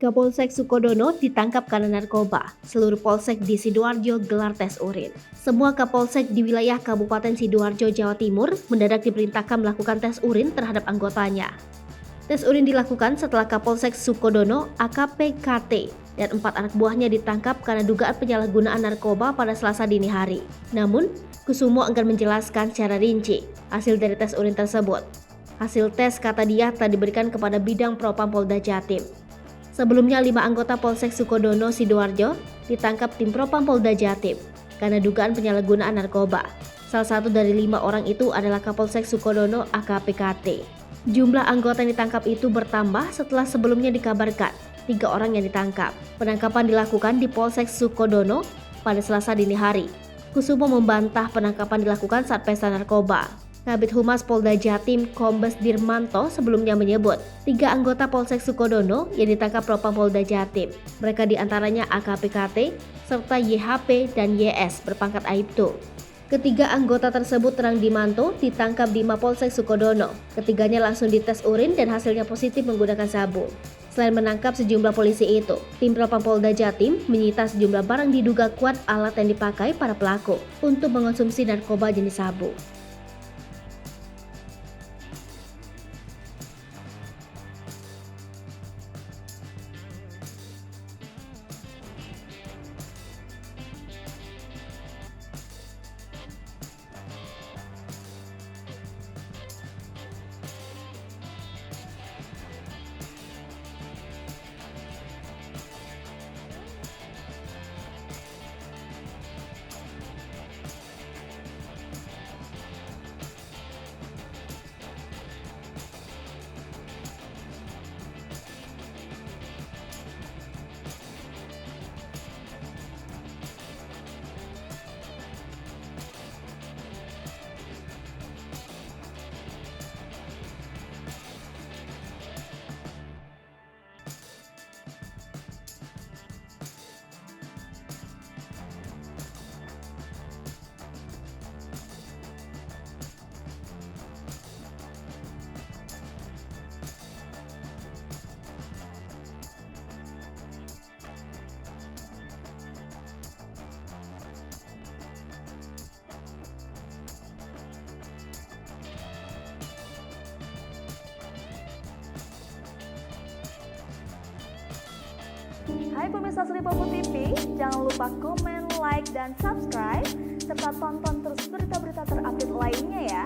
Kapolsek Sukodono ditangkap karena narkoba. Seluruh polsek di Sidoarjo gelar tes urin. Semua kapolsek di wilayah Kabupaten Sidoarjo, Jawa Timur mendadak diperintahkan melakukan tes urin terhadap anggotanya. Tes urin dilakukan setelah Kapolsek Sukodono AKP KT dan 4 anak buahnya ditangkap karena dugaan penyalahgunaan narkoba pada Selasa dini hari. Namun, Kusumo enggan menjelaskan secara rinci hasil dari tes urin tersebut. Hasil tes, kata dia, telah diberikan kepada Bidang Propam Polda Jatim. Sebelumnya 5 anggota Polsek Sukodono Sidoarjo ditangkap tim Propam Polda Jatim karena dugaan penyalahgunaan narkoba. Salah satu dari 5 orang itu adalah Kapolsek Sukodono AKP KT. Jumlah anggota yang ditangkap itu bertambah setelah sebelumnya dikabarkan 3 orang yang ditangkap. Penangkapan dilakukan di Polsek Sukodono pada Selasa dini hari. Kusumo membantah penangkapan dilakukan saat pesta narkoba. Kabid Humas Polda Jatim Kombes Dirmanto sebelumnya menyebut 3 anggota Polsek Sukodono yang ditangkap Propam Polda Jatim. Mereka diantaranya AKP KT serta YHP dan YS berpangkat Aibtu. Ketiga anggota tersebut terang Dirmanto ditangkap di Mapolsek Sukodono. Ketiganya langsung dites urin dan hasilnya positif menggunakan sabu. Selain menangkap sejumlah polisi itu, tim Propam Polda Jatim menyita sejumlah barang diduga kuat alat yang dipakai para pelaku untuk mengonsumsi narkoba jenis sabu. Hai pemirsa Sri Popo TV, jangan lupa komen, like, dan subscribe, serta tonton terus berita-berita terupdate lainnya ya.